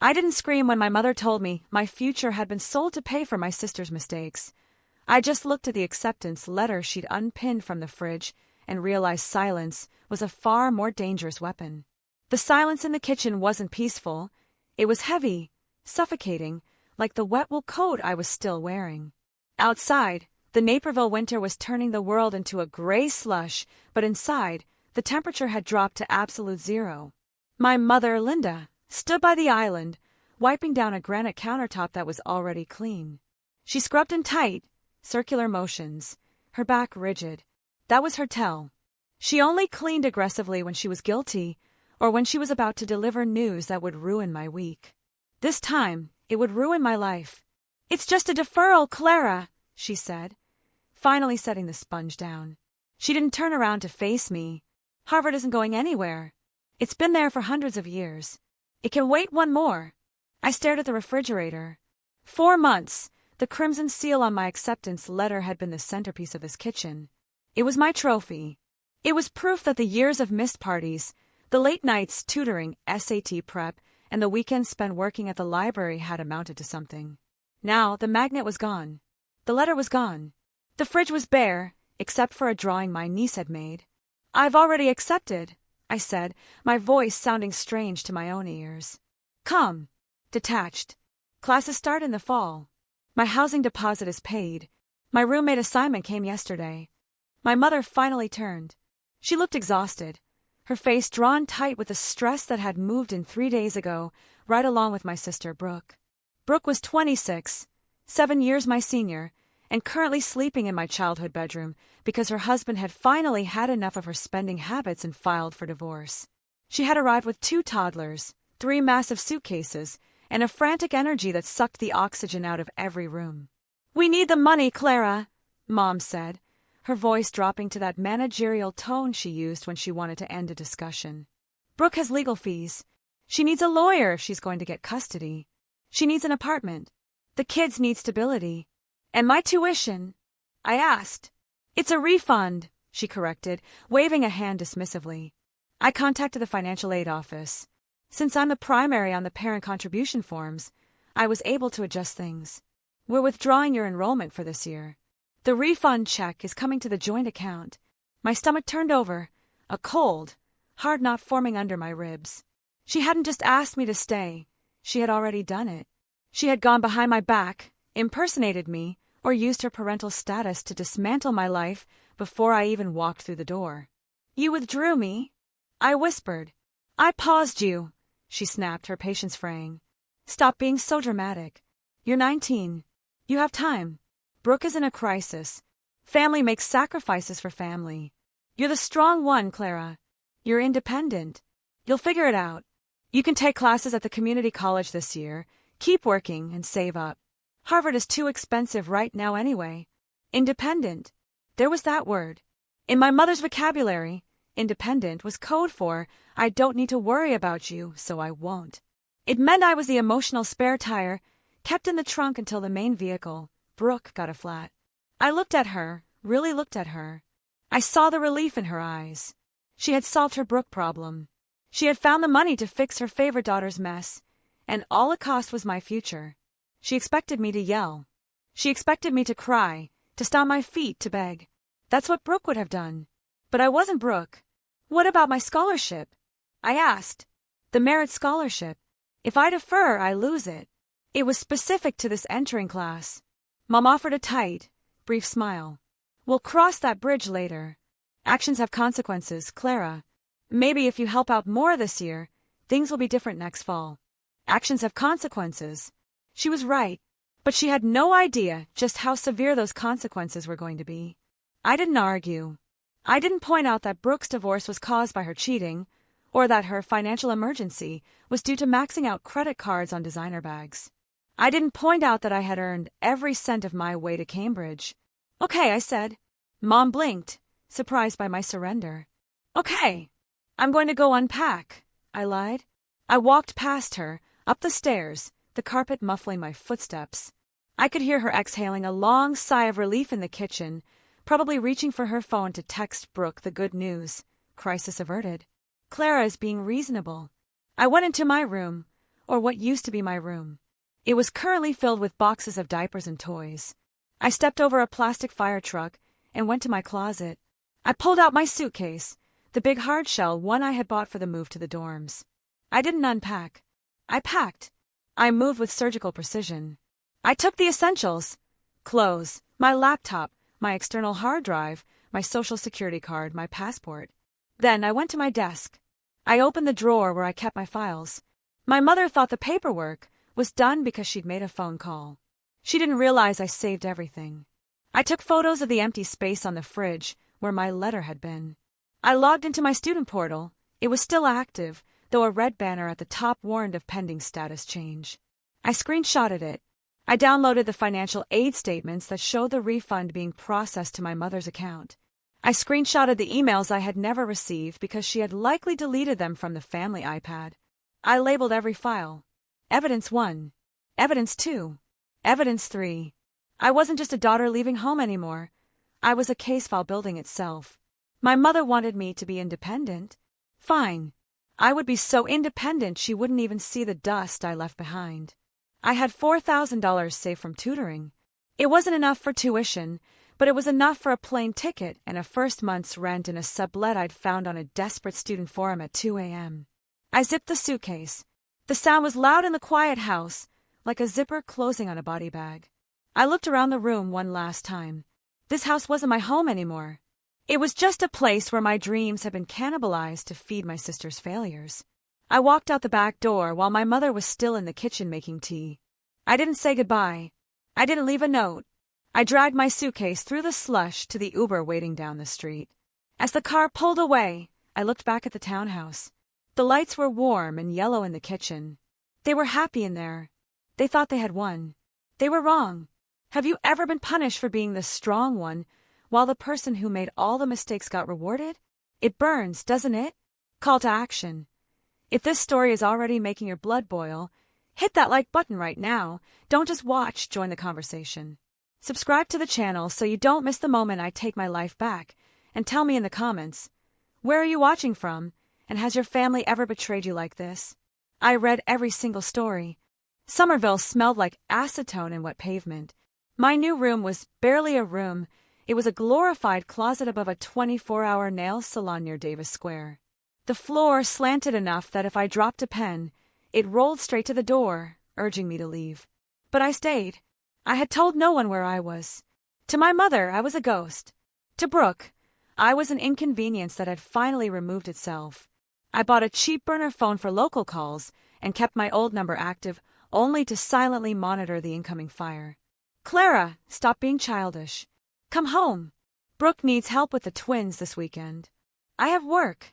I didn't scream when my mother told me my future had been sold to pay for my sister's mistakes. I just looked at the acceptance letter she'd unpinned from the fridge and realized silence was a far more dangerous weapon. The silence in the kitchen wasn't peaceful. It was heavy, suffocating, like the wet wool coat I was still wearing. Outside, the Naperville winter was turning the world into a gray slush, but inside, the temperature had dropped to absolute zero. My mother, Linda, stood by the island, wiping down a granite countertop that was already clean. She scrubbed in tight, circular motions, her back rigid. That was her tell. She only cleaned aggressively when she was guilty, or when she was about to deliver news that would ruin my week. This time, it would ruin my life. "It's just a deferral, Clara," she said, finally setting the sponge down. She didn't turn around to face me. "Harvard isn't going anywhere. It's been there for hundreds of years. It can wait one more." I stared at the refrigerator. 4 months, the crimson seal on my acceptance letter had been the centerpiece of this kitchen. It was my trophy. It was proof that the years of missed parties, the late nights tutoring, SAT prep, and the weekends spent working at the library had amounted to something. Now, the magnet was gone. The letter was gone. The fridge was bare, except for a drawing my niece had made. "I've already accepted," I said, my voice sounding strange to my own ears. "Come." Detached. "Classes start in the fall. My housing deposit is paid. My roommate assignment came yesterday." My mother finally turned. She looked exhausted, her face drawn tight with the stress that had moved in 3 days ago, right along with my sister Brooke. Brooke was 26, 7 years my senior, and currently sleeping in my childhood bedroom because her husband had finally had enough of her spending habits and filed for divorce. She had arrived with 2 toddlers, 3 massive suitcases, and a frantic energy that sucked the oxygen out of every room. "We need the money, Clara," Mom said, her voice dropping to that managerial tone she used when she wanted to end a discussion. "Brooke has legal fees. She needs a lawyer if she's going to get custody. She needs an apartment. The kids need stability. And my tuition?" I asked. "It's a refund," she corrected, waving a hand dismissively. I contacted the financial aid office. Since I'm the primary on the parent contribution forms, I was able to adjust things. "We're withdrawing your enrollment for this year. The refund check is coming to the joint account." My stomach turned over, a cold, hard knot forming under my ribs. She hadn't just asked me to stay. She had already done it. She had gone behind my back, impersonated me, or used her parental status to dismantle my life before I even walked through the door. "You withdrew me?" I whispered. "I paused you," she snapped, her patience fraying. "Stop being so dramatic. You're 19. You have time. Brooke is in a crisis. Family makes sacrifices for family. You're the strong one, Clara. You're independent. You'll figure it out. You can take classes at the community college this year, keep working, and save up. Harvard is too expensive right now anyway. Independent. There was that word. In my mother's vocabulary, independent was code for I don't need to worry about you, so I won't. It meant I was the emotional spare tire, kept in the trunk until the main vehicle, Brooke, got a flat. I looked at her, really looked at her. I saw the relief in her eyes. She had solved her Brooke problem. She had found the money to fix her favorite daughter's mess, and all it cost was my future. She expected me to yell. She expected me to cry, to stomp my feet, to beg. That's what Brooke would have done. But I wasn't Brooke. "What about my scholarship?" I asked. "The merit scholarship. If I defer, I lose it." It was specific to this entering class. Mom offered a tight, brief smile. "We'll cross that bridge later. Actions have consequences, Clara. Maybe if you help out more this year, things will be different next fall. Actions have consequences." She was right, but she had no idea just how severe those consequences were going to be. I didn't argue. I didn't point out that Brooke's divorce was caused by her cheating, or that her financial emergency was due to maxing out credit cards on designer bags. I didn't point out that I had earned every cent of my way to Cambridge. "Okay," I said. Mom blinked, surprised by my surrender. "Okay, I'm going to go unpack," I lied. I walked past her, up the stairs, the carpet muffling my footsteps. I could hear her exhaling a long sigh of relief in the kitchen, probably reaching for her phone to text Brooke the good news. Crisis averted. Clara is being reasonable. I went into my room, or what used to be my room. It was currently filled with boxes of diapers and toys. I stepped over a plastic fire truck and went to my closet. I pulled out my suitcase, the big hardshell one I had bought for the move to the dorms. I didn't unpack. I packed. I moved with surgical precision. I took the essentials: clothes, my laptop, my external hard drive, my social security card, my passport. Then I went to my desk. I opened the drawer where I kept my files. My mother thought the paperwork was done because she'd made a phone call. She didn't realize I saved everything. I took photos of the empty space on the fridge where my letter had been. I logged into my student portal. It was still active, though a red banner at the top warned of pending status change. I screenshotted it. I downloaded the financial aid statements that showed the refund being processed to my mother's account. I screenshotted the emails I had never received because she had likely deleted them from the family iPad. I labeled every file. Evidence 1. Evidence 2. Evidence 3. I wasn't just a daughter leaving home anymore. I was a case file building itself. My mother wanted me to be independent. Fine. I would be so independent she wouldn't even see the dust I left behind. I had $4,000 saved from tutoring. It wasn't enough for tuition, but it was enough for a plane ticket and a first month's rent in a sublet I'd found on a desperate student forum at 2 a.m. I zipped the suitcase. The sound was loud in the quiet house, like a zipper closing on a body bag. I looked around the room one last time. This house wasn't my home anymore. It was just a place where my dreams had been cannibalized to feed my sister's failures. I walked out the back door while my mother was still in the kitchen making tea. I didn't say goodbye. I didn't leave a note. I dragged my suitcase through the slush to the Uber waiting down the street. As the car pulled away, I looked back at the townhouse. The lights were warm and yellow in the kitchen. They were happy in there. They thought they had won. They were wrong. Have you ever been punished for being the strong one, while the person who made all the mistakes got rewarded? It burns, doesn't it? Call to action. If this story is already making your blood boil, hit that like button right now. Don't just watch, join the conversation. Subscribe to the channel so you don't miss the moment I take my life back, and tell me in the comments, where are you watching from, and has your family ever betrayed you like this? I read every single story. Somerville smelled like acetone and wet pavement. My new room was barely a room. It was a glorified closet above a 24-hour nail salon near Davis Square. The floor slanted enough that if I dropped a pen, it rolled straight to the door, urging me to leave. But I stayed. I had told no one where I was. To my mother, I was a ghost. To Brooke, I was an inconvenience that had finally removed itself. I bought a cheap burner phone for local calls and kept my old number active only to silently monitor the incoming fire. Clara, stop being childish. Come home. Brooke needs help with the twins this weekend. I have work.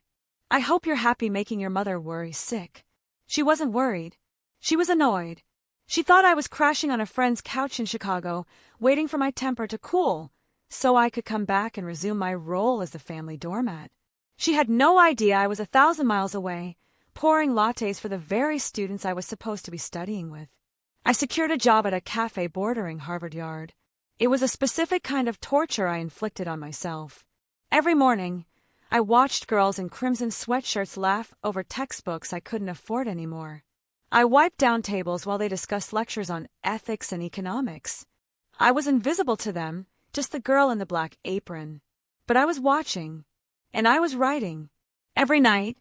I hope you're happy making your mother worry sick. She wasn't worried. She was annoyed. She thought I was crashing on a friend's couch in Chicago, waiting for my temper to cool, so I could come back and resume my role as the family doormat. She had no idea I was 1,000 miles away, pouring lattes for the very students I was supposed to be studying with. I secured a job at a cafe bordering Harvard Yard. It was a specific kind of torture I inflicted on myself. Every morning, I watched girls in crimson sweatshirts laugh over textbooks I couldn't afford anymore. I wiped down tables while they discussed lectures on ethics and economics. I was invisible to them, just the girl in the black apron. But I was watching, and I was writing. Every night,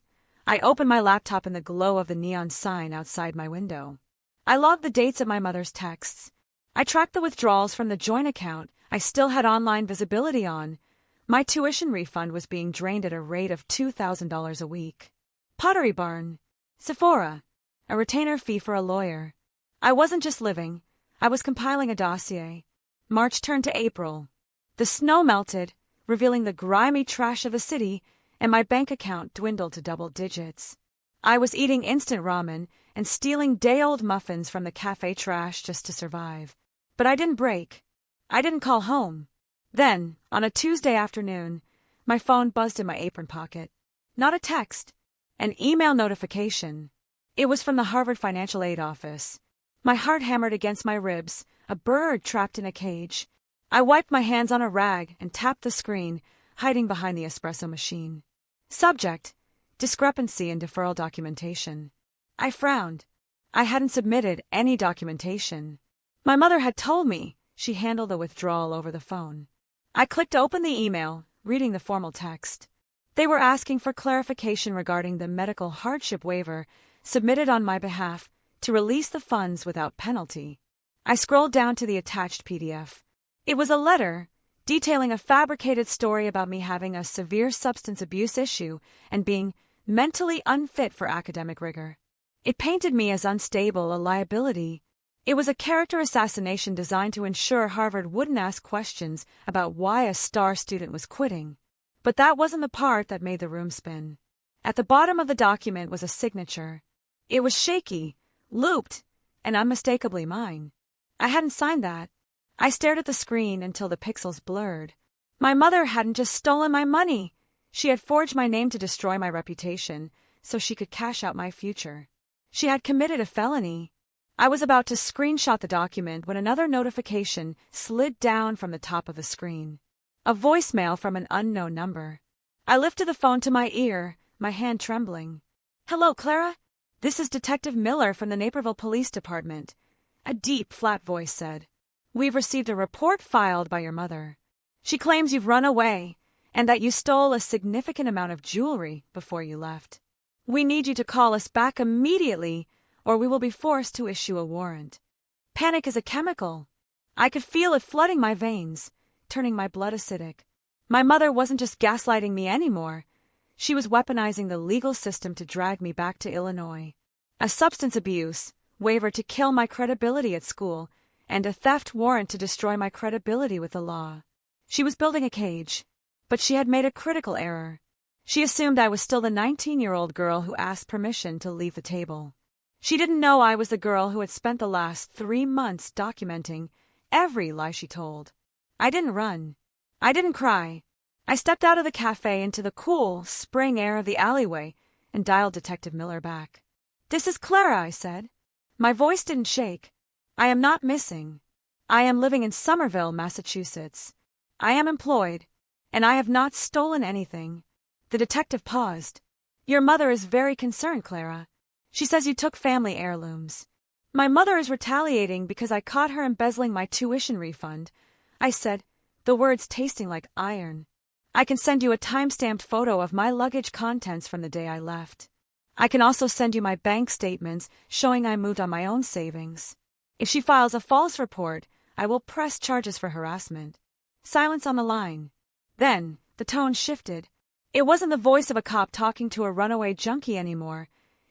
I opened my laptop in the glow of the neon sign outside my window. I logged the dates of my mother's texts. I tracked the withdrawals from the joint account I still had online visibility on. My tuition refund was being drained at a rate of $2,000 a week. Pottery Barn. Sephora. A retainer fee for a lawyer. I wasn't just living. I was compiling a dossier. March turned to April. The snow melted, revealing the grimy trash of the city, and my bank account dwindled to double digits. I was eating instant ramen and stealing day-old muffins from the cafe trash just to survive. But I didn't break. I didn't call home. Then, on a Tuesday afternoon, my phone buzzed in my apron pocket. Not a text. An email notification. It was from the Harvard Financial Aid Office. My heart hammered against my ribs, a bird trapped in a cage. I wiped my hands on a rag and tapped the screen, hiding behind the espresso machine. Subject: discrepancy in deferral documentation. I frowned. I hadn't submitted any documentation. My mother had told me. She handled the withdrawal over the phone. I clicked open the email, reading the formal text. They were asking for clarification regarding the medical hardship waiver submitted on my behalf to release the funds without penalty. I scrolled down to the attached PDF. It was a letter detailing a fabricated story about me having a severe substance abuse issue and being mentally unfit for academic rigor. It painted me as unstable, a liability. It was a character assassination designed to ensure Harvard wouldn't ask questions about why a star student was quitting. But that wasn't the part that made the room spin. At the bottom of the document was a signature. It was shaky, looped, and unmistakably mine. I hadn't signed that. I stared at the screen until the pixels blurred. My mother hadn't just stolen my money. She had forged my name to destroy my reputation so she could cash out my future. She had committed a felony. I was about to screenshot the document when another notification slid down from the top of the screen. A voicemail from an unknown number. I lifted the phone to my ear, my hand trembling. "Hello, Clara? This is Detective Miller from the Naperville Police Department," a deep, flat voice said. "We've received a report filed by your mother. She claims you've run away and that you stole a significant amount of jewelry before you left. We need you to call us back immediately or we will be forced to issue a warrant." Panic is a chemical. I could feel it flooding my veins, turning my blood acidic. My mother wasn't just gaslighting me anymore. She was weaponizing the legal system to drag me back to Illinois. A substance abuse waiver to kill my credibility at school, and a theft warrant to destroy my credibility with the law. She was building a cage, but she had made a critical error. She assumed I was still the 19-year-old girl who asked permission to leave the table. She didn't know I was the girl who had spent the last 3 months documenting every lie she told. I didn't run. I didn't cry. I stepped out of the cafe into the cool, spring air of the alleyway and dialed Detective Miller back. "This is Clara," I said. My voice didn't shake. "I am not missing. I am living in Somerville, Massachusetts. I am employed, and I have not stolen anything." The detective paused. "Your mother is very concerned, Clara. She says you took family heirlooms. My mother is retaliating because I caught her embezzling my tuition refund," I said, the words tasting like iron. "I can send you a time-stamped photo of my luggage contents from the day I left. I can also send you my bank statements showing I moved on my own savings. If she files a false report, I will press charges for harassment." Silence on the line. Then, the tone shifted. It wasn't the voice of a cop talking to a runaway junkie anymore.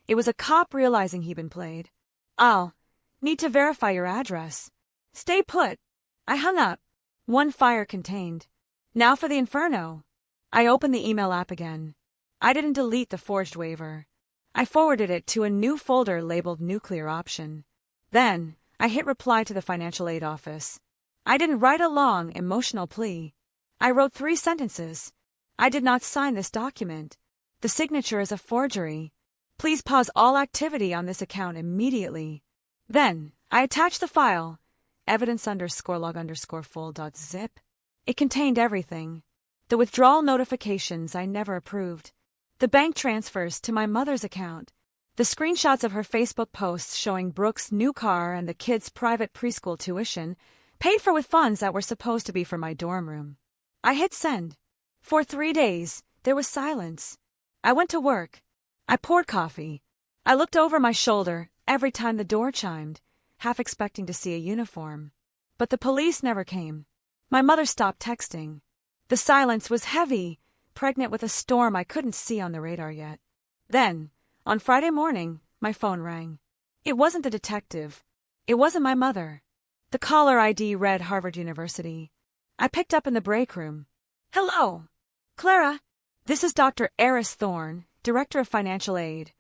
It was a cop realizing he'd been played. "I'll need to verify your address." "Stay put." I hung up. One fire contained. Now for the inferno. I opened the email app again. I didn't delete the forged waiver. I forwarded it to a new folder labeled Nuclear Option. Then, I hit reply to the financial aid office. I didn't write a long, emotional plea. I wrote 3 sentences. "I did not sign this document. The signature is a forgery. Please pause all activity on this account immediately." Then, I attached the file, evidence_log_full.zip. It contained everything. The withdrawal notifications I never approved. The bank transfers to my mother's account. The screenshots of her Facebook posts showing Brooke's new car and the kids' private preschool tuition, paid for with funds that were supposed to be for my dorm room. I hit send. For 3 days, there was silence. I went to work. I poured coffee. I looked over my shoulder every time the door chimed, half expecting to see a uniform. But the police never came. My mother stopped texting. The silence was heavy, pregnant with a storm I couldn't see on the radar yet. Then, on Friday morning, my phone rang. It wasn't the detective. It wasn't my mother. The caller ID read Harvard University. I picked up in the break room. "Hello, Clara. This is Dr. Eris Thorne, Director of Financial Aid,"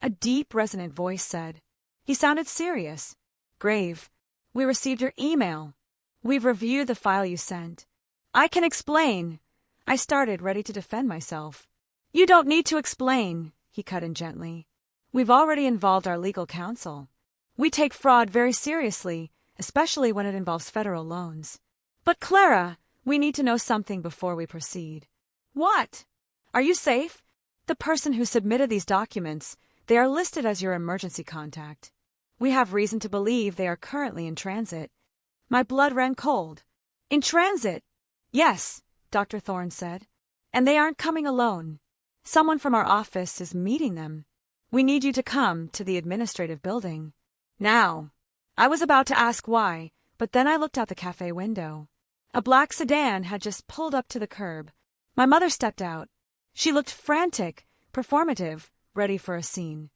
a deep, resonant voice said. He sounded serious, grave. "We received your email. We've reviewed the file you sent." "I can explain." I started, ready to defend myself. "You don't need to explain," he cut in gently. "We've already involved our legal counsel. We take fraud very seriously, especially when it involves federal loans. But Clara, we need to know something before we proceed." "What?" "Are you safe? The person who submitted these documents, they are listed as your emergency contact. We have reason to believe they are currently in transit. My blood ran cold. In transit? Yes, Dr. Thorne said. And they aren't coming alone. Someone from our office is meeting them. We need you to come to the administrative building. Now. I was about to ask why, but then I looked out the cafe window. A black sedan had just pulled up to the curb. My mother stepped out. She looked frantic, performative, ready for a scene.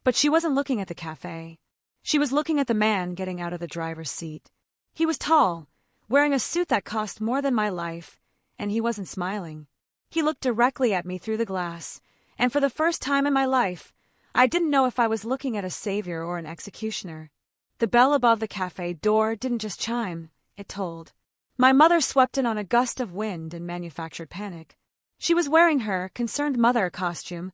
But she wasn't looking at the cafe. She was looking at the man getting out of the driver's seat. He was tall, wearing a suit that cost more than my life, and he wasn't smiling. He looked directly at me through the glass, and for the first time in my life, I didn't know if I was looking at a savior or an executioner. The bell above the cafe door didn't just chime, it tolled. My mother swept in on a gust of wind and manufactured panic. She was wearing her concerned mother costume,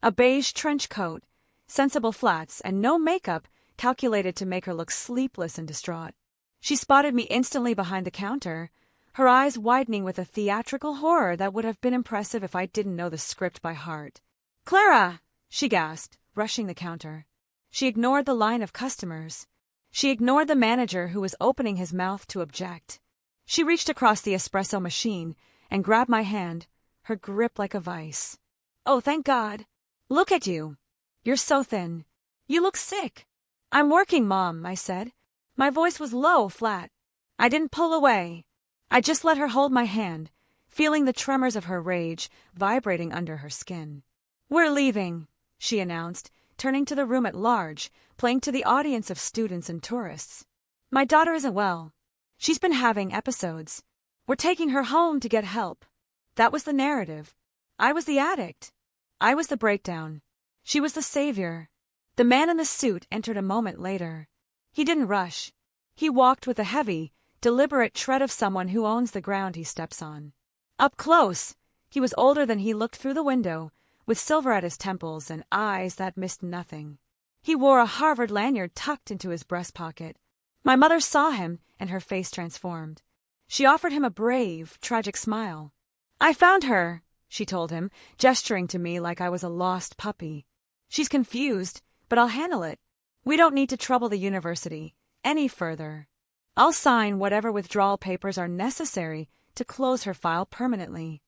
a beige trench coat, sensible flats, and no makeup calculated to make her look sleepless and distraught. She spotted me instantly behind the counter, her eyes widening with a theatrical horror that would have been impressive if I didn't know the script by heart. "Clara!" she gasped, rushing the counter. She ignored the line of customers. She ignored the manager who was opening his mouth to object. She reached across the espresso machine and grabbed my hand, her grip like a vice. "Oh, thank God. Look at you. You're so thin. You look sick." "I'm working, Mom," I said. My voice was low, flat. I didn't pull away. I just let her hold my hand, feeling the tremors of her rage vibrating under her skin. "We're leaving," she announced, turning to the room at large, playing to the audience of students and tourists. "My daughter isn't well. She's been having episodes. We're taking her home to get help." That was the narrative. I was the addict. I was the breakdown. She was the savior. The man in the suit entered a moment later. He didn't rush. He walked with a heavy, deliberate tread of someone who owns the ground he steps on. Up close, he was older than he looked through the window, with silver at his temples and eyes that missed nothing. He wore a Harvard lanyard tucked into his breast pocket. My mother saw him, and her face transformed. She offered him a brave, tragic smile. "I found her," she told him, gesturing to me like I was a lost puppy. "She's confused, but I'll handle it. We don't need to trouble the university any further. I'll sign whatever withdrawal papers are necessary to close her file permanently."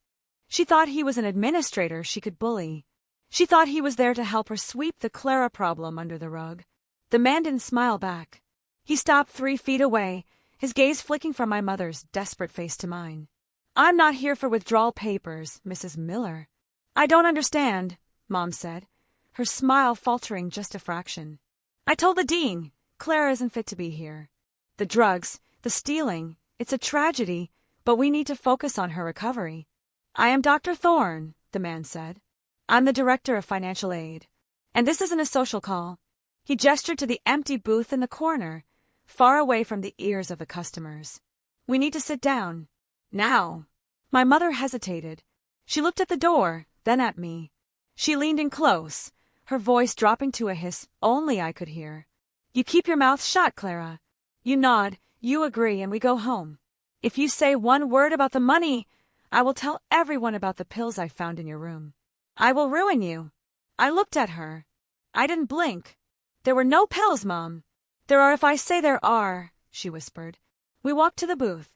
She thought he was an administrator she could bully. She thought he was there to help her sweep the Clara problem under the rug. The man didn't smile back. He stopped 3 feet away, his gaze flicking from my mother's desperate face to mine. "I'm not here for withdrawal papers, Mrs. Miller." "I don't understand," Mom said, her smile faltering just a fraction. "I told the dean, Clara isn't fit to be here. The drugs, the stealing, it's a tragedy, but we need to focus on her recovery." "I am Dr. Thorne," the man said. "I'm the director of financial aid. And this isn't a social call." He gestured to the empty booth in the corner, far away from the ears of the customers. "We need to sit down. Now." My mother hesitated. She looked at the door, then at me. She leaned in close, her voice dropping to a hiss only I could hear. "You keep your mouth shut, Clara. You nod, you agree, and we go home. If you say one word about the money, I will tell everyone about the pills I found in your room. I will ruin you." I looked at her. I didn't blink. "There were no pills, Mom." "There are if I say there are," she whispered. We walked to the booth.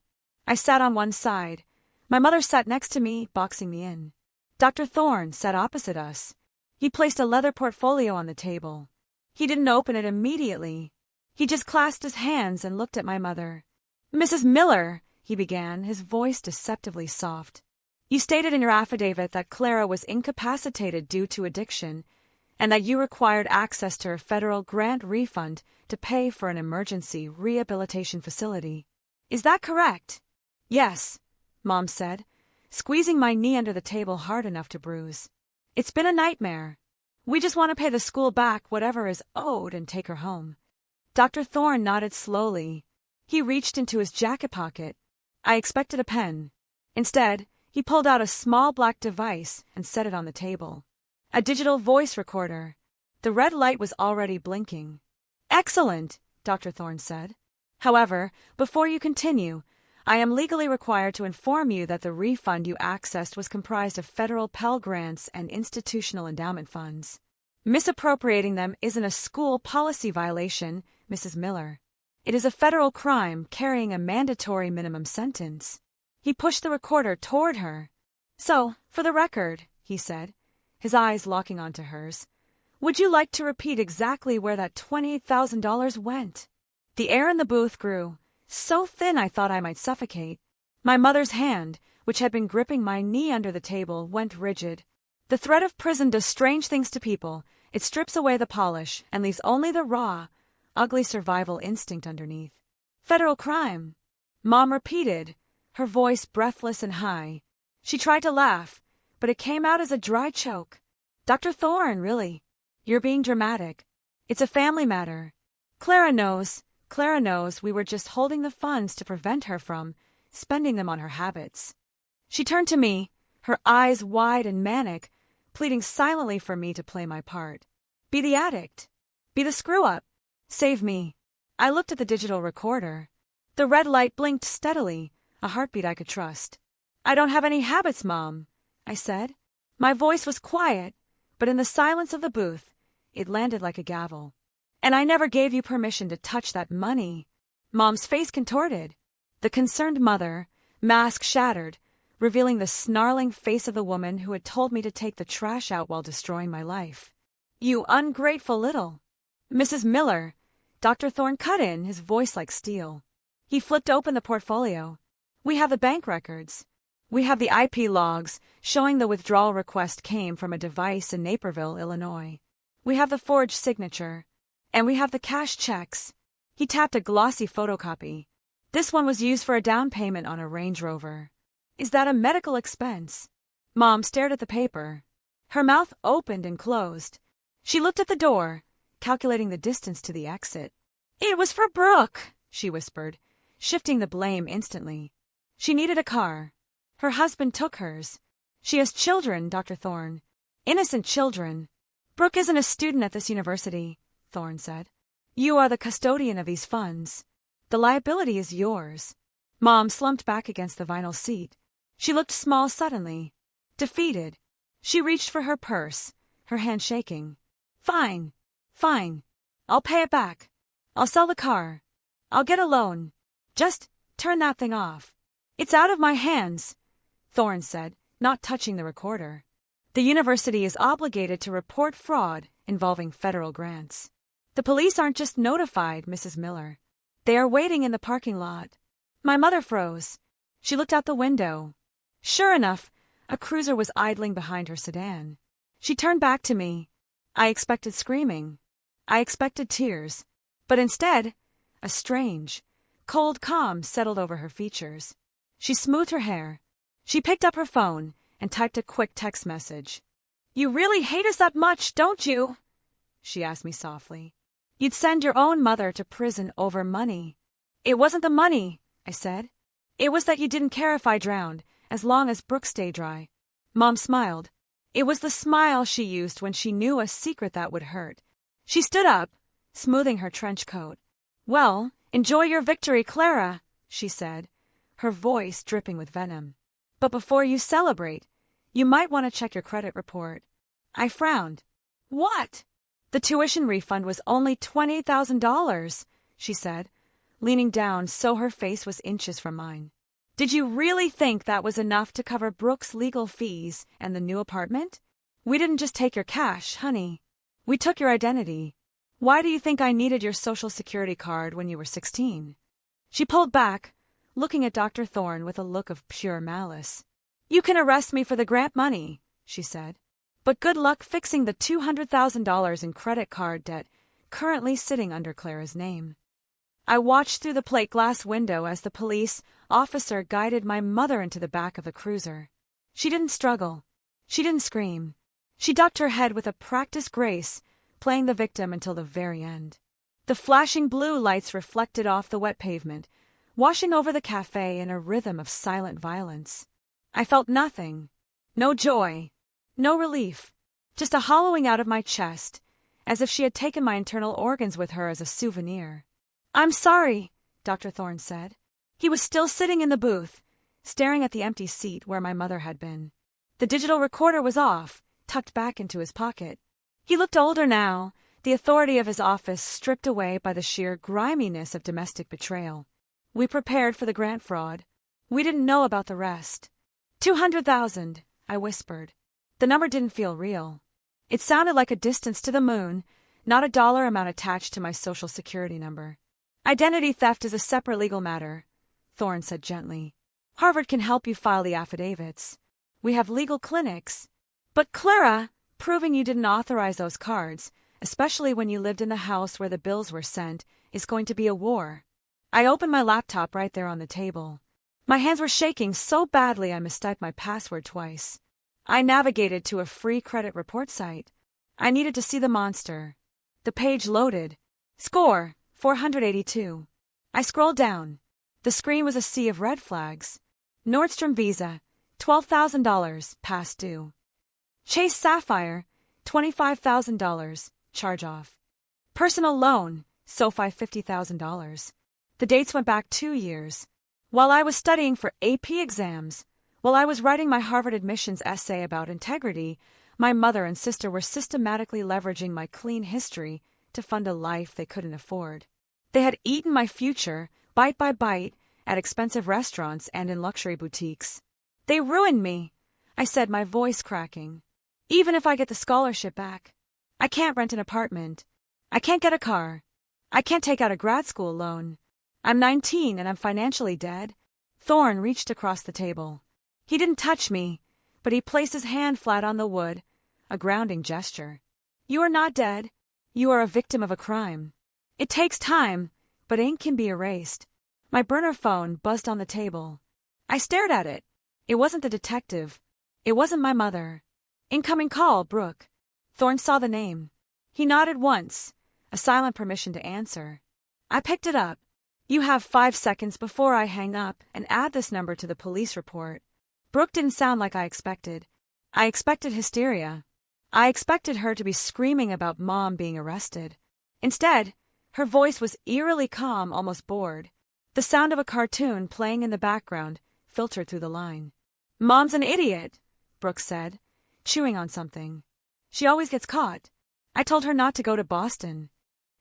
I sat on one side. My mother sat next to me, boxing me in. Dr. Thorne sat opposite us. He placed a leather portfolio on the table. He didn't open it immediately. He just clasped his hands and looked at my mother. "Mrs. Miller," he began, his voice deceptively soft. "You stated in your affidavit that Clara was incapacitated due to addiction, and that you required access to her federal grant refund to pay for an emergency rehabilitation facility. Is that correct?" "Yes," Mom said, squeezing my knee under the table hard enough to bruise. "It's been a nightmare. We just want to pay the school back whatever is owed and take her home." Dr. Thorne nodded slowly. He reached into his jacket pocket. I expected a pen. Instead, he pulled out a small black device and set it on the table. A digital voice recorder. The red light was already blinking. "Excellent," Dr. Thorne said. "However, before you continue, I am legally required to inform you that the refund you accessed was comprised of federal Pell Grants and institutional endowment funds. Misappropriating them isn't a school policy violation, Mrs. Miller. It is a federal crime carrying a mandatory minimum sentence. He pushed the recorder toward her. So, for the record, he said, his eyes locking onto hers, would you like to repeat exactly where that $28,000 went? The air in the booth grew, so thin I thought I might suffocate. My mother's hand, which had been gripping my knee under the table, went rigid. The threat of prison does strange things to people. It strips away the polish and leaves only the raw, ugly survival instinct underneath. Federal crime, Mom repeated, her voice breathless and high. She tried to laugh, but it came out as a dry choke. Dr. Thorne, really. You're being dramatic. It's a family matter. Clara knows we were just holding the funds to prevent her from spending them on her habits. She turned to me, her eyes wide and manic, pleading silently for me to play my part. Be the addict. Be the screw-up. Save me. I looked at the digital recorder. The red light blinked steadily, a heartbeat I could trust. I don't have any habits, Mom, I said. My voice was quiet, but in the silence of the booth, it landed like a gavel. And I never gave you permission to touch that money. Mom's face contorted. The concerned mother, mask shattered, revealing the snarling face of the woman who had told me to take the trash out while destroying my life. You ungrateful little. Mrs. Miller, Dr. Thorne cut in, his voice like steel. He flipped open the portfolio. We have the bank records. We have the IP logs showing the withdrawal request came from a device in Naperville, Illinois. We have the forged signature. And we have the cash checks. He tapped a glossy photocopy. This one was used for a down payment on a Range Rover. Is that a medical expense? Mom stared at the paper. Her mouth opened and closed. She looked at the door, calculating the distance to the exit. It was for Brooke, she whispered, shifting the blame instantly. She needed a car. Her husband took hers. She has children, Dr. Thorne. Innocent children. Brooke isn't a student at this university, Thorne said. You are the custodian of these funds. The liability is yours. Mom slumped back against the vinyl seat. She looked small suddenly, defeated. She reached for her purse, her hand shaking. Fine. I'll pay it back. I'll sell the car. I'll get a loan. Just turn that thing off. It's out of my hands, Thorne said, not touching the recorder. The university is obligated to report fraud involving federal grants. The police aren't just notified, Mrs. Miller. They are waiting in the parking lot. My mother froze. She looked out the window. Sure enough, a cruiser was idling behind her sedan. She turned back to me. I expected screaming. I expected tears. But instead, a strange, cold calm settled over her features. She smoothed her hair. She picked up her phone and typed a quick text message. You really hate us that much, don't you? She asked me softly. You'd send your own mother to prison over money. It wasn't the money, I said. It was that you didn't care if I drowned, as long as Brooke stayed dry. Mom smiled. It was the smile she used when she knew a secret that would hurt. She stood up, smoothing her trench coat. Well, enjoy your victory, Clara, she said, her voice dripping with venom. But before you celebrate, you might want to check your credit report. I frowned. What? The tuition refund was only $28,000, she said, leaning down so her face was inches from mine. Did you really think that was enough to cover Brooke's legal fees and the new apartment? We didn't just take your cash, honey. We took your identity. Why do you think I needed your social security card when you were 16? She pulled back, looking at Dr. Thorne with a look of pure malice. You can arrest me for the grant money, she said. But good luck fixing the $200,000 in credit card debt currently sitting under Clara's name. I watched through the plate glass window as the police officer guided my mother into the back of the cruiser. She didn't struggle. She didn't scream. She ducked her head with a practiced grace, playing the victim until the very end. The flashing blue lights reflected off the wet pavement, washing over the cafe in a rhythm of silent violence. I felt nothing. No joy. No relief. Just a hollowing out of my chest, as if she had taken my internal organs with her as a souvenir. I'm sorry, Dr. Thorne said. He was still sitting in the booth, staring at the empty seat where my mother had been. The digital recorder was off, tucked back into his pocket. He looked older now, the authority of his office stripped away by the sheer griminess of domestic betrayal. We prepared for the grant fraud. We didn't know about the rest. 200,000, I whispered. The number didn't feel real. It sounded like a distance to the moon, not a dollar amount attached to my social security number. Identity theft is a separate legal matter, Thorne said gently. Harvard can help you file the affidavits. We have legal clinics. But Clara, proving you didn't authorize those cards, especially when you lived in the house where the bills were sent, is going to be a war. I opened my laptop right there on the table. My hands were shaking so badly I mistyped my password twice. I navigated to a free credit report site. I needed to see the monster. The page loaded. Score, 482. I scrolled down. The screen was a sea of red flags. Nordstrom Visa, $12,000, past due. Chase Sapphire, $25,000, charge-off. Personal loan, SoFi $50,000. The dates went back 2 years. While I was studying for AP exams, while I was writing my Harvard admissions essay about integrity, my mother and sister were systematically leveraging my clean history to fund a life they couldn't afford. They had eaten my future, bite by bite, at expensive restaurants and in luxury boutiques. They ruined me, I said, my voice cracking. Even if I get the scholarship back, I can't rent an apartment. I can't get a car. I can't take out a grad school loan. I'm 19 and I'm financially dead. Thorne reached across the table. He didn't touch me, but he placed his hand flat on the wood, a grounding gesture. You are not dead. You are a victim of a crime. It takes time, but ink can be erased. My burner phone buzzed on the table. I stared at it. It wasn't the detective. It wasn't my mother. Incoming call, Brooke. Thorne saw the name. He nodded once, a silent permission to answer. I picked it up. You have 5 seconds before I hang up and add this number to the police report. Brooke didn't sound like I expected. I expected hysteria. I expected her to be screaming about Mom being arrested. Instead, her voice was eerily calm, almost bored. The sound of a cartoon playing in the background filtered through the line. Mom's an idiot, Brooke said, chewing on something. She always gets caught. I told her not to go to Boston.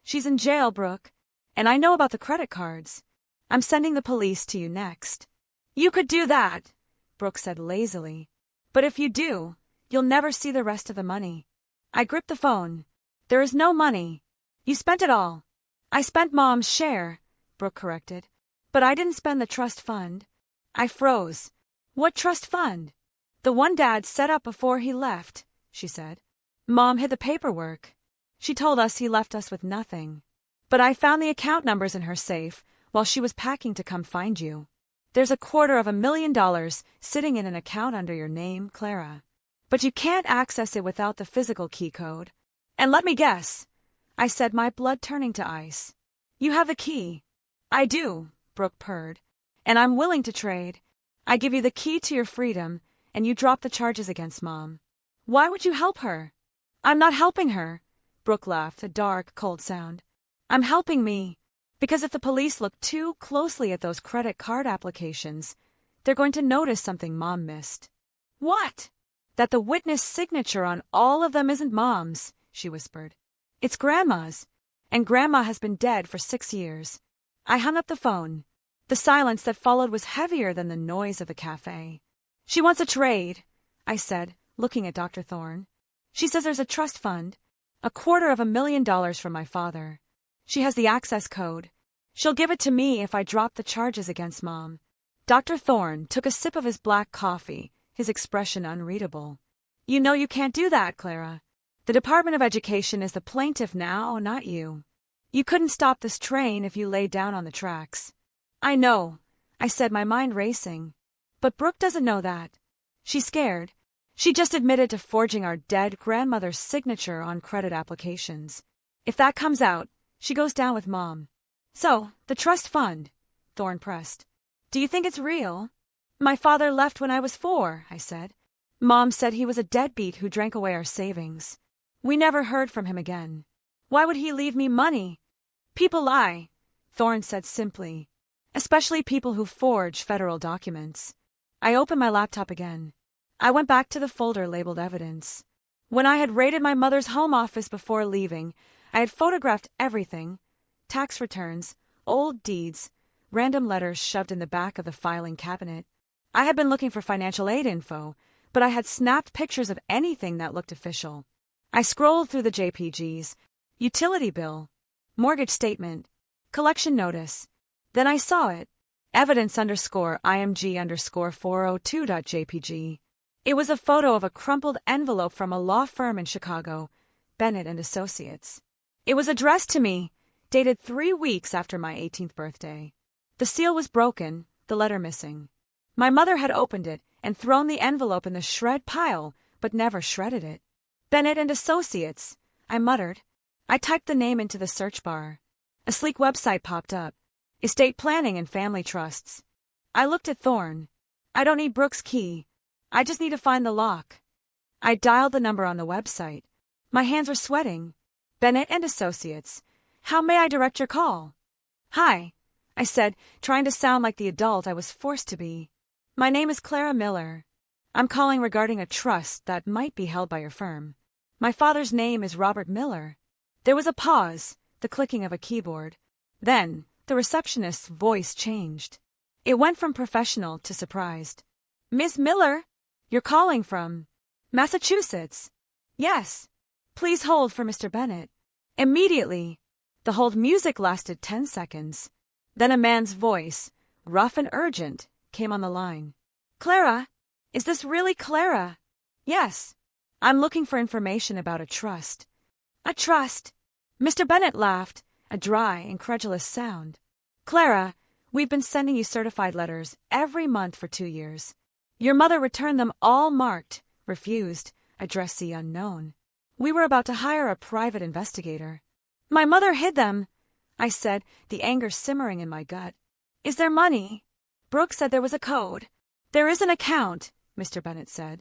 She's in jail, Brooke. And I know about the credit cards. I'm sending the police to you next. You could do that, Brooke said lazily. But if you do, you'll never see the rest of the money. I gripped the phone. There is no money. You spent it all. I spent Mom's share, Brooke corrected. But I didn't spend the trust fund. I froze. What trust fund? The one Dad set up before he left, she said. Mom hid the paperwork. She told us he left us with nothing. But I found the account numbers in her safe while she was packing to come find you. There's $250,000 sitting in an account under your name, Clara. But you can't access it without the physical key code. And let me guess, I said, my blood turning to ice. You have the key. I do, Brooke purred. And I'm willing to trade. I give you the key to your freedom, and you drop the charges against Mom. Why would you help her? I'm not helping her, Brooke laughed, a dark, cold sound. I'm helping me, because if the police look too closely at those credit card applications, they're going to notice something Mom missed. What? That the witness signature on all of them isn't Mom's, she whispered. It's Grandma's, and Grandma has been dead for 6 years. I hung up the phone. The silence that followed was heavier than the noise of the cafe. She wants a trade, I said, looking at Dr. Thorne. She says there's a trust fund, $250,000 from my father. She has the access code. She'll give it to me if I drop the charges against Mom. Dr. Thorne took a sip of his black coffee, his expression unreadable. You know you can't do that, Clara. The Department of Education is the plaintiff now, not you. You couldn't stop this train if you laid down on the tracks. I know, I said, my mind racing. But Brooke doesn't know that. She's scared. She just admitted to forging our dead grandmother's signature on credit applications. If that comes out, she goes down with Mom. So, the trust fund, Thorne pressed. Do you think it's real? My father left when I was 4, I said. Mom said he was a deadbeat who drank away our savings. We never heard from him again. Why would he leave me money? People lie, Thorne said simply. Especially people who forge federal documents. I opened my laptop again. I went back to the folder labeled evidence. When I had raided my mother's home office before leaving, I had photographed everything: tax returns, old deeds, random letters shoved in the back of the filing cabinet. I had been looking for financial aid info, but I had snapped pictures of anything that looked official. I scrolled through the JPGs: utility bill, mortgage statement, collection notice. Then I saw it: evidence_img_402.jpg. It was a photo of a crumpled envelope from a law firm in Chicago, Bennett and Associates. It was addressed to me, dated 3 weeks after my 18th birthday. The seal was broken, the letter missing. My mother had opened it and thrown the envelope in the shred pile, but never shredded it. Bennett and Associates, I muttered. I typed the name into the search bar. A sleek website popped up: estate planning and family trusts. I looked at Thorne. I don't need Brooke's key. I just need to find the lock. I dialed the number on the website. My hands were sweating. Bennett and Associates. How may I direct your call? Hi, I said, trying to sound like the adult I was forced to be. My name is Clara Miller. I'm calling regarding a trust that might be held by your firm. My father's name is Robert Miller. There was a pause, the clicking of a keyboard. Then, the receptionist's voice changed. It went from professional to surprised. Miss Miller? You're calling from Massachusetts? Yes. Please hold for Mr. Bennett. Immediately. The hold music lasted 10 seconds. Then a man's voice, rough and urgent, came on the line. Clara? Is this really Clara? Yes. I'm looking for information about a trust. A trust? Mr. Bennett laughed, a dry, incredulous sound. Clara, we've been sending you certified letters every month for 2 years. Your mother returned them all marked, refused, addressee unknown. We were about to hire a private investigator. My mother hid them, I said, the anger simmering in my gut. Is there money? Brooke said there was a code. There is an account, Mr. Bennett said.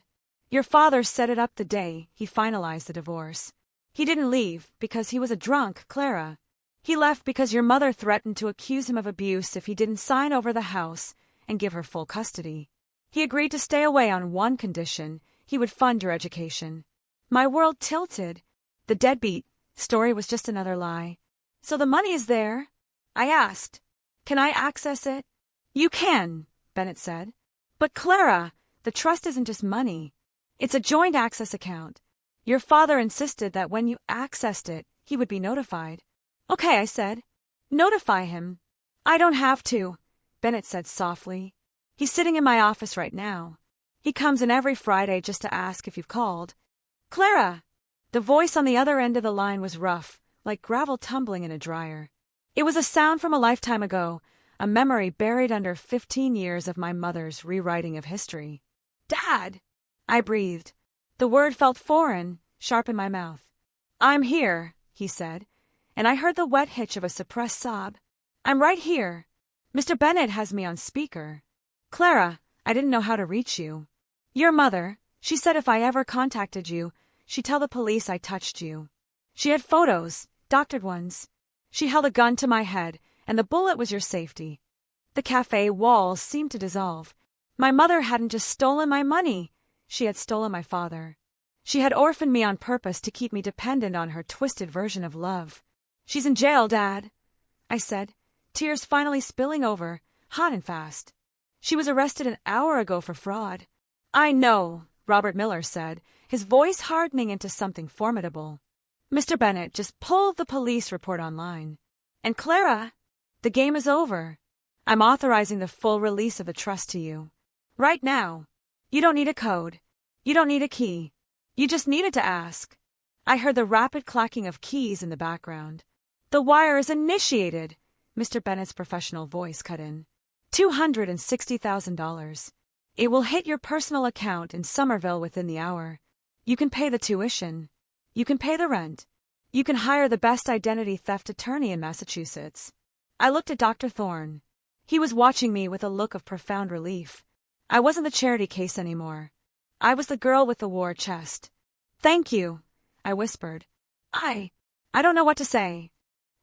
Your father set it up the day he finalized the divorce. He didn't leave because he was a drunk, Clara. He left because your mother threatened to accuse him of abuse if he didn't sign over the house and give her full custody. He agreed to stay away on one condition: he would fund your education. My world tilted. The deadbeat story was just another lie. So the money is there? I asked. Can I access it? You can, Bennett said. But Clara, the trust isn't just money. It's a joint access account. Your father insisted that when you accessed it, he would be notified. Okay, I said. Notify him. I don't have to, Bennett said softly. He's sitting in my office right now. He comes in every Friday just to ask if you've called. Clara! The voice on the other end of the line was rough, like gravel tumbling in a dryer. It was a sound from a lifetime ago, a memory buried under 15 years of my mother's rewriting of history. Dad! I breathed. The word felt foreign, sharp in my mouth. I'm here, he said, and I heard the wet hitch of a suppressed sob. I'm right here. Mr. Bennett has me on speaker. Clara, I didn't know how to reach you. Your mother, she said if I ever contacted you, she'd tell the police I touched you. She had photos, doctored ones. She held a gun to my head, and the bullet was your safety. The cafe walls seemed to dissolve. My mother hadn't just stolen my money. She had stolen my father. She had orphaned me on purpose to keep me dependent on her twisted version of love. She's in jail, Dad, I said, tears finally spilling over, hot and fast. She was arrested an hour ago for fraud. I know, Robert Miller said, his voice hardening into something formidable. Mr. Bennett just pulled the police report online. And Clara, the game is over. I'm authorizing the full release of the trust to you. Right now. You don't need a code. You don't need a key. You just needed to ask. I heard the rapid clacking of keys in the background. The wire is initiated, Mr. Bennett's professional voice cut in. $260,000. It will hit your personal account in Somerville within the hour. You can pay the tuition. You can pay the rent. You can hire the best identity theft attorney in Massachusetts. I looked at Dr. Thorne. He was watching me with a look of profound relief. I wasn't the charity case anymore. I was the girl with the war chest. Thank you, I whispered. I don't know what to say.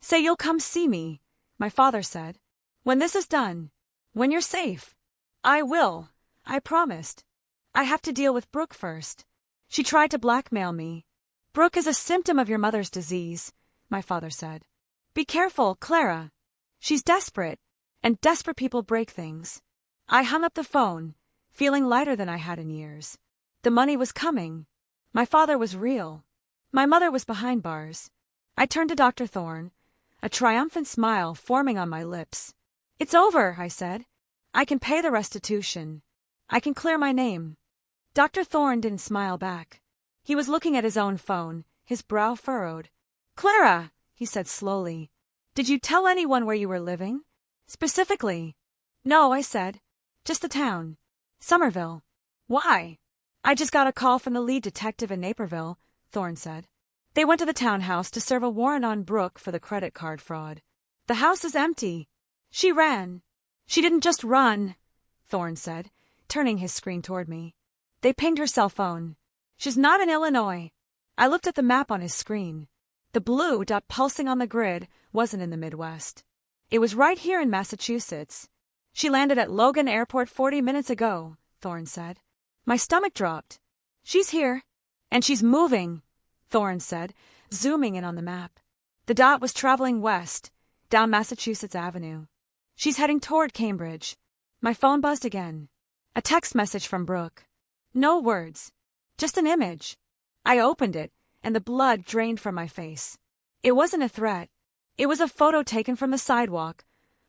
Say you'll come see me, my father said. When this is done. When you're safe. I will, I promised. I have to deal with Brooke first. She tried to blackmail me. Brooke is a symptom of your mother's disease, my father said. Be careful, Clara. She's desperate, and desperate people break things. I hung up the phone, feeling lighter than I had in years. The money was coming. My father was real. My mother was behind bars. I turned to Dr. Thorne, a triumphant smile forming on my lips. It's over, I said. I can pay the restitution. I can clear my name. Dr. Thorne didn't smile back. He was looking at his own phone, his brow furrowed. Clara, he said slowly, did you tell anyone where you were living? Specifically? No, I said. Just the town. Somerville. Why? I just got a call from the lead detective in Naperville, Thorne said. They went to the townhouse to serve a warrant on Brooke for the credit card fraud. The house is empty. She ran. She didn't just run, Thorne said, turning his screen toward me. They pinged her cell phone. She's not in Illinois. I looked at the map on his screen. The blue dot pulsing on the grid wasn't in the Midwest. It was right here in Massachusetts. She landed at Logan Airport 40 minutes ago, Thorne said. My stomach dropped. She's here. And she's moving, Thorne said, zooming in on the map. The dot was traveling west, down Massachusetts Avenue. She's heading toward Cambridge. My phone buzzed again. A text message from Brooke. No words. Just an image. I opened it, and the blood drained from my face. It wasn't a threat. It was a photo taken from the sidewalk,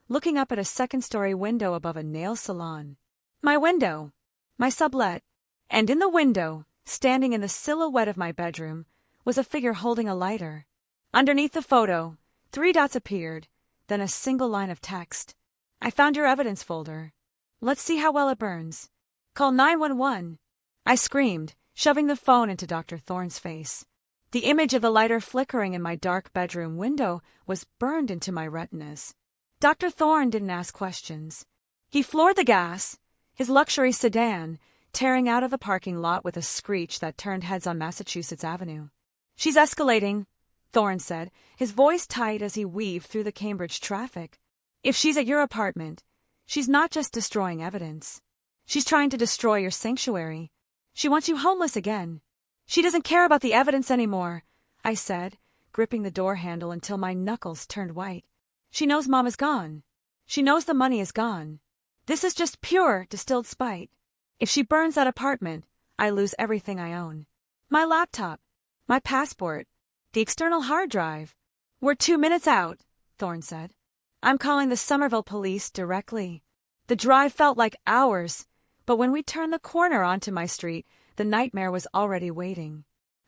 looking up at a second-story window above a nail salon. My window. My sublet. And in the window, standing in the silhouette of my bedroom, was a figure holding a lighter. Underneath the photo, 3 dots appeared, then a single line of text. I found your evidence folder. Let's see how well it burns. Call 911. I screamed, shoving the phone into Dr. Thorne's face. The image of the lighter flickering in my dark bedroom window was burned into my retinas. Dr. Thorne didn't ask questions. He floored the gas, his luxury sedan, tearing out of the parking lot with a screech that turned heads on Massachusetts Avenue. She's escalating, Thorne said, his voice tight as he weaved through the Cambridge traffic. If she's at your apartment, she's not just destroying evidence. She's trying to destroy your sanctuary. She wants you homeless again. She doesn't care about the evidence anymore, I said, gripping the door handle until my knuckles turned white. She knows Mom is gone. She knows the money is gone. This is just pure, distilled spite. If she burns that apartment, I lose everything I own. My laptop, my passport, the external hard drive. We're 2 minutes out, Thorne said. I'm calling the Somerville police directly. The drive felt like hours, but when we turned the corner onto my street, the nightmare was already waiting.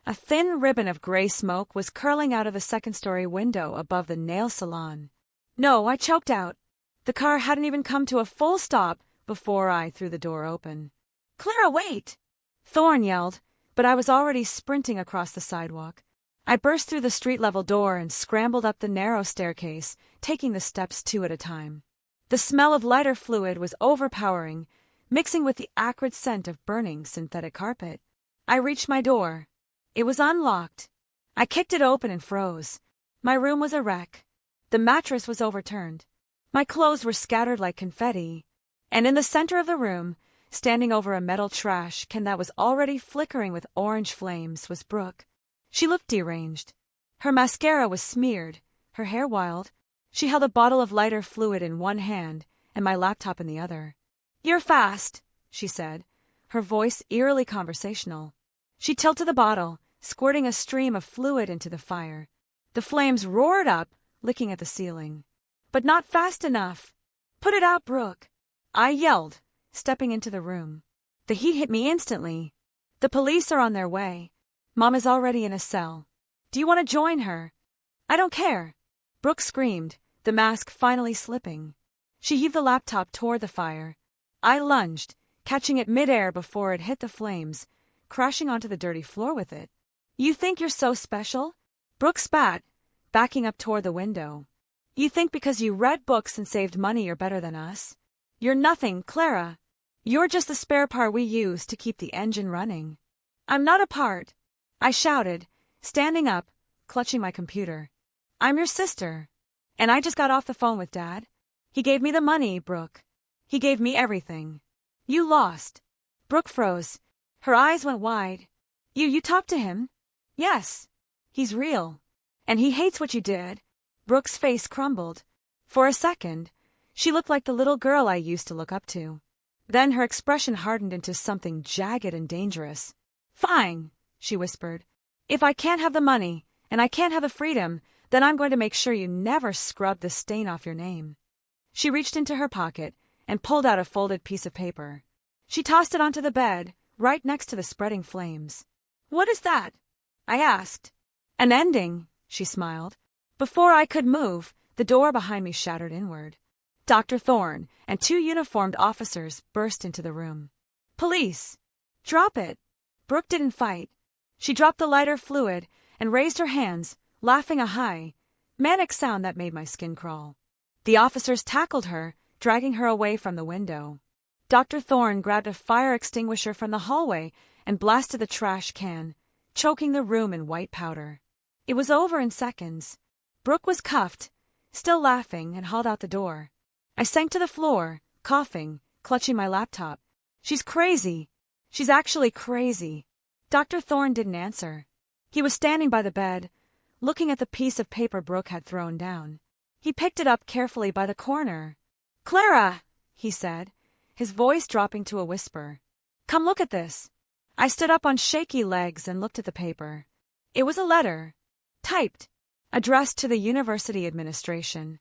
A thin ribbon of gray smoke was curling out of the second-story window above the nail salon. No, I choked out. The car hadn't even come to a full stop before I threw the door open. Clara, wait! Thorne yelled, but I was already sprinting across the sidewalk. I burst through the street-level door and scrambled up the narrow staircase, taking the steps 2 at a time. The smell of lighter fluid was overpowering, mixing with the acrid scent of burning synthetic carpet. I reached my door. It was unlocked. I kicked it open and froze. My room was a wreck. The mattress was overturned. My clothes were scattered like confetti. And in the center of the room, standing over a metal trash can that was already flickering with orange flames, was Brooke. She looked deranged. Her mascara was smeared, her hair wild. She held a bottle of lighter fluid in one hand and my laptop in the other. You're fast, she said, her voice eerily conversational. She tilted the bottle, squirting a stream of fluid into the fire. The flames roared up, licking at the ceiling. But not fast enough. Put it out, Brooke, I yelled, stepping into the room. The heat hit me instantly. The police are on their way. Mom is already in a cell. Do you want to join her? I don't care. Brooke screamed, the mask finally slipping. She heaved the laptop toward the fire. I lunged, catching it midair before it hit the flames, crashing onto the dirty floor with it. You think you're so special? Brooke spat, backing up toward the window. You think because you read books and saved money you're better than us? You're nothing, Clara. You're just the spare part we use to keep the engine running. I'm not a part, I shouted, standing up, clutching my computer. I'm your sister. And I just got off the phone with Dad. He gave me the money, Brooke. He gave me everything. You lost. Brooke froze. Her eyes went wide. You talked to him? Yes. He's real. And he hates what you did. Brooke's face crumbled. For a second, she looked like the little girl I used to look up to. Then her expression hardened into something jagged and dangerous. Fine, she whispered. If I can't have the money, and I can't have the freedom, then I'm going to make sure you never scrub the stain off your name. She reached into her pocket and pulled out a folded piece of paper. She tossed it onto the bed, right next to the spreading flames. What is that? I asked. An ending, she smiled. Before I could move, the door behind me shattered inward. Dr. Thorne and 2 uniformed officers burst into the room. Police! Drop it! Brooke didn't fight. She dropped the lighter fluid and raised her hands, laughing a high, manic sound that made my skin crawl. The officers tackled her, dragging her away from the window. Dr. Thorne grabbed a fire extinguisher from the hallway and blasted the trash can, choking the room in white powder. It was over in seconds. Brooke was cuffed, still laughing, and hauled out the door. I sank to the floor, coughing, clutching my laptop. She's crazy. She's actually crazy. Dr. Thorne didn't answer. He was standing by the bed, looking at the piece of paper Brooke had thrown down. He picked it up carefully by the corner. Clara, he said, his voice dropping to a whisper. Come look at this. I stood up on shaky legs and looked at the paper. It was a letter, typed, addressed to the university administration.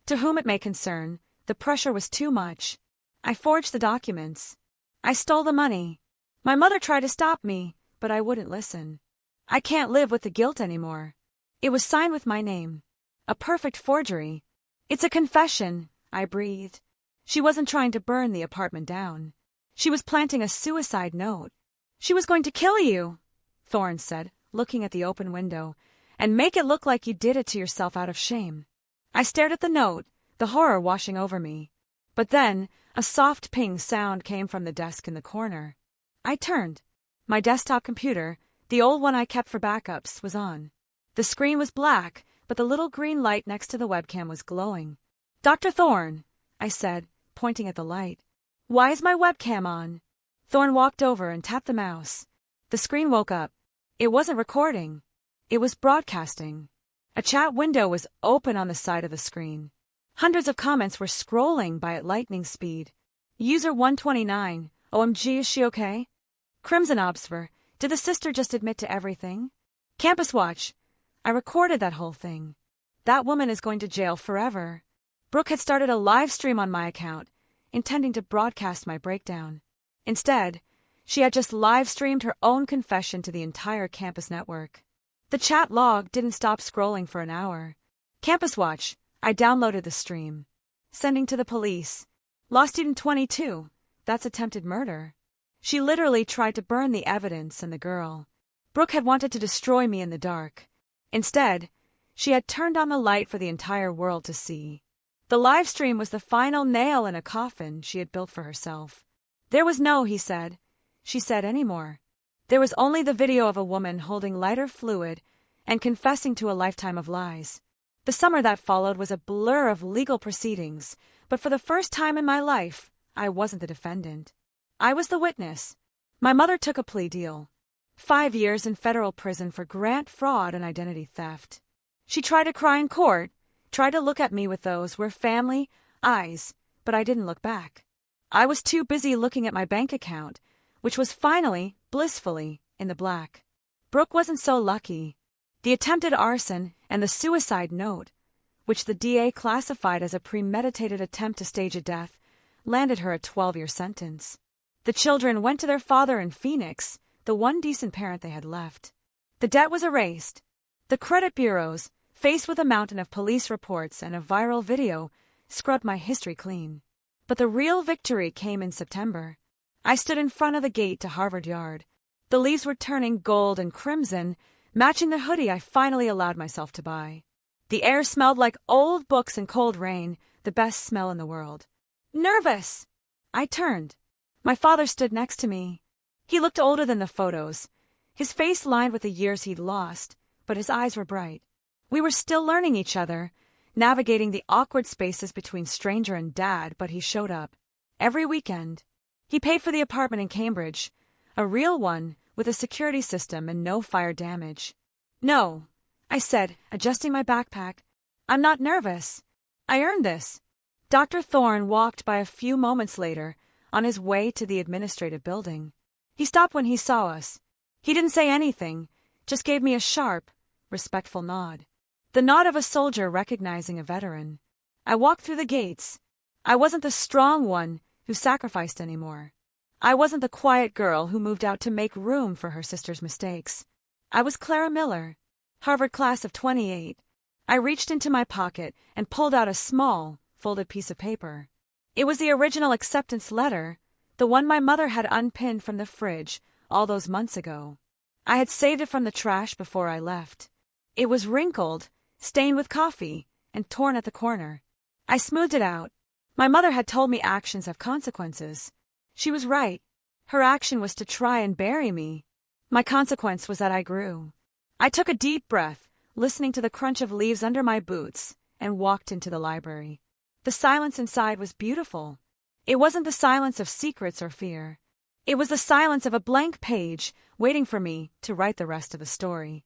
To whom it may concern, the pressure was too much. I forged the documents. I stole the money. My mother tried to stop me, but I wouldn't listen. I can't live with the guilt anymore. It was signed with my name. A perfect forgery. It's a confession, I breathed. She wasn't trying to burn the apartment down. She was planting a suicide note. She was going to kill you, Thorne said, looking at the open window, and make it look like you did it to yourself out of shame. I stared at the note, the horror washing over me. But then, a soft ping sound came from the desk in the corner. I turned. My desktop computer, the old one I kept for backups, was on. The screen was black, but the little green light next to the webcam was glowing. Dr. Thorne, I said, pointing at the light. Why is my webcam on? Thorne walked over and tapped the mouse. The screen woke up. It wasn't recording. It was broadcasting. A chat window was open on the side of the screen. Hundreds of comments were scrolling by at lightning speed. User 129, OMG, is she okay? Crimson Observer, did the sister just admit to everything? Campus Watch, I recorded that whole thing. That woman is going to jail forever. Brooke had started a live stream on my account, intending to broadcast my breakdown. Instead, she had just live streamed her own confession to the entire campus network. The chat log didn't stop scrolling for an hour. Campus Watch, I downloaded the stream. Sending to the police. Law student 22, that's attempted murder. She literally tried to burn the evidence and the girl. Brooke had wanted to destroy me in the dark. Instead, she had turned on the light for the entire world to see. The live stream was the final nail in a coffin she had built for herself. There was no, she said anymore. There was only the video of a woman holding lighter fluid and confessing to a lifetime of lies. The summer that followed was a blur of legal proceedings, but for the first time in my life, I wasn't the defendant. I was the witness. My mother took a plea deal. 5 years in federal prison for grant fraud and identity theft. She tried to cry in court, tried to look at me with those were family eyes, but I didn't look back. I was too busy looking at my bank account, which was finally, blissfully, in the black. Brooke wasn't so lucky. The attempted arson and the suicide note, which the DA classified as a premeditated attempt to stage a death, landed her a 12-year sentence. The children went to their father in Phoenix, the one decent parent they had left. The debt was erased. The credit bureaus, faced with a mountain of police reports and a viral video, scrubbed my history clean. But the real victory came in September. I stood in front of the gate to Harvard Yard. The leaves were turning gold and crimson, matching the hoodie I finally allowed myself to buy. The air smelled like old books and cold rain, the best smell in the world. Nervous! I turned. My father stood next to me. He looked older than the photos, his face lined with the years he'd lost, but his eyes were bright. We were still learning each other, navigating the awkward spaces between stranger and dad, but he showed up. Every weekend. He paid for the apartment in Cambridge, a real one with a security system and no fire damage. "No," I said, adjusting my backpack. "I'm not nervous. I earned this." Dr. Thorne walked by a few moments later, on his way to the administrative building. He stopped when he saw us. He didn't say anything, just gave me a sharp, respectful nod. The nod of a soldier recognizing a veteran. I walked through the gates. I wasn't the strong one who sacrificed anymore. I wasn't the quiet girl who moved out to make room for her sister's mistakes. I was Clara Miller, Harvard class of 28. I reached into my pocket and pulled out a small, folded piece of paper. It was the original acceptance letter, the one my mother had unpinned from the fridge all those months ago. I had saved it from the trash before I left. It was wrinkled, stained with coffee, and torn at the corner. I smoothed it out. My mother had told me actions have consequences. She was right. Her action was to try and bury me. My consequence was that I grew. I took a deep breath, listening to the crunch of leaves under my boots, and walked into the library. The silence inside was beautiful. It wasn't the silence of secrets or fear. It was the silence of a blank page waiting for me to write the rest of the story.